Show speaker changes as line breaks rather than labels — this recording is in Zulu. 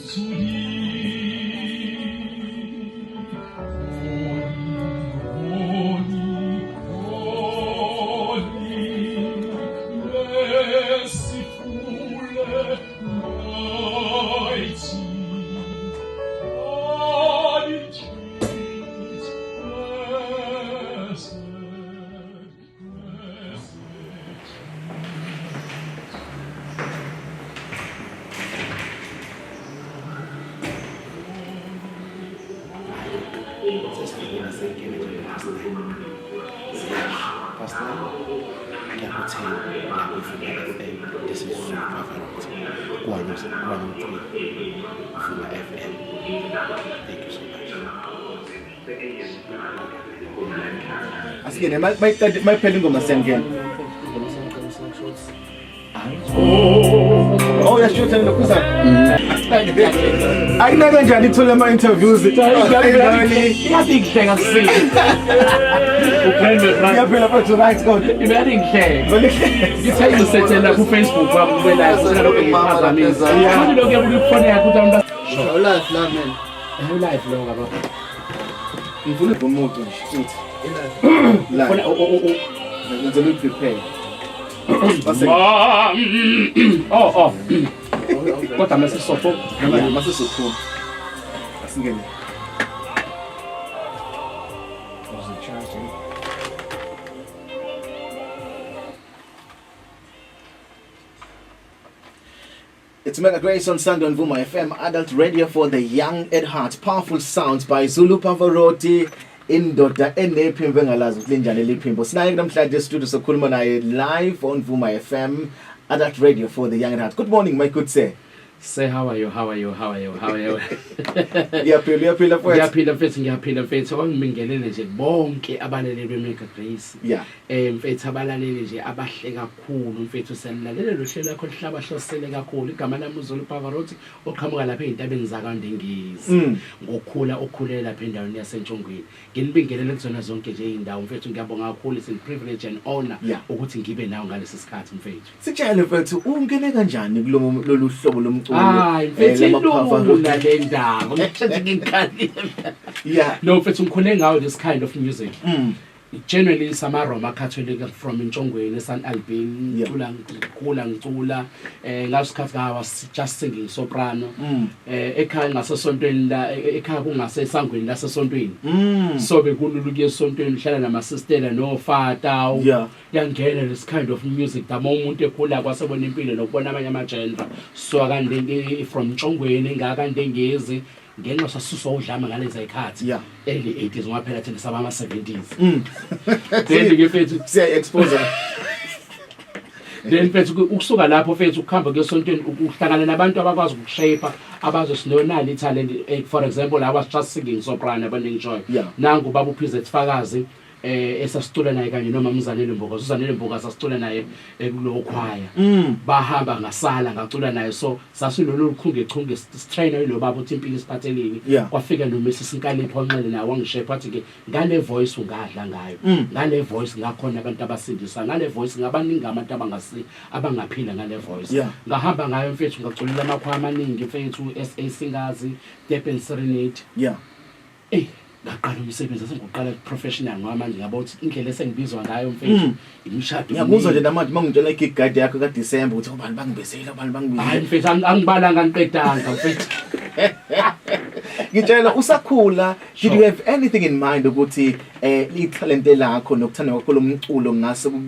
This is Zulu Pavarotti, 103 Vuma FM. Thank you so much.
Asingene mayiphela ingoma sengena. Oh yashutha lokhuza. Ayina kanjani ithola ama interviews.
Ingathi ngihlenga kusile.
Yaphela for tonight God.
Imali ngihlenge. Ngithe ngisethela ku Facebook wami live sina lokho ngiphazamisa. Manje lokho yakufona yakho ukuthi abantu
show live la man.
live lo ngaba.
Ngifuna umuntu ngishuthi. Live. Ngizwe prepare.
Oh. Kodwa masisofo,
masisofo. Asingene. It's Mega Grace on Sunday on Vuma FM, adult radio for the young at heart. Powerful sounds by Zulu Pavarotti. Indoda enephimbo engalazi ukuthi linjani liphimbo. Sinaye namhlanje studio sokhuluma naye live on Vuma FM, adult radio for the young at heart. Good morning my good sir.
Say how are you?
Ngiyaphila mfethu.
Ngiyaphila mfethu. Ongibingelele nje bonke abalaleli beMega Grace.
Yeah.
Mfethu abalaleli nje abahle kakhulu mfethu senilalela lo hlelo lakho lihlaba hlosele kakhulu. Igama lami uZulu Pavarotti oqhamuka lapha ezintabeni zaKandengezi. Okhulela lapha endaweni yaseNtshongweni. Nginibingelele kuzona zonke nje izindawo mfethu ngiyabonga kakhulu sin privilege and honor ukuthi ngibe nawo ngalesi sikhathi mfethu.
Sitshele mfethu ungene kanjani kulolu hlobo lomculo? Yeah.
No, mfethu ngikhule ngawo this kind of music. Generally sama Roma Catholic from Nchongweni San Albin ngicula ngasikhathi I was just singing soprano ekhaya ngasesontweni la ekhaya kungase esangweni lasesontweni so bekululuke esontweni hlala nama sisters no fata yangena this kind of music dama umuntu ekhula kwasebona impilo nokubona abanye ama genre so akandenge from Nchongweni ngakandengezi ngenxa sasuswa udlama ngalezi ikhathi early 80s ngaphela thina sabama 70s then ngefethu
siya expose
then mfethu ukusuka lapho mfethu ukuhamba kuyosontweni ukuhlangana nabantu abakwazi ukushape abazosinonala italent for example I was just singing soprano abanenjoy nangu baba uPhize Tfakazi esasitula naye kanye noma Mzanele Mbokazi uZanele Mbokazi asitula naye kulo choir bahamba ngasala ngacula naye so sasilolu lukhungechunge strainer lo baba uthi impilo isiphatheleni kwafika no Mrs Nkalipho onxele naye wangishape athi ke ngale voice ungadla ngayo ngale voice ngakhona abantu abasindisa ngale voice ngabaningi abantu abangaphila ngale voice ngahamba ngayo mfethu ngaculela amakhwa amaningi mfethu SA Singazi Durban Serenade ngaqala umsebenzi sengiqala professional ngoba manje ngiyabona ukuthi indlela esengibizwa ngayo mfethu imishado
ngiyakuzwa nje namanje mangitshela igig guide yakho ka December uthi ubani bangibizela
hayi mfethu angibalanga ngiqedanga mfethu
ngitshela usakhula did you have anything in mind ukuthi italent lakho nokuthanda kwakho lo mculo ngase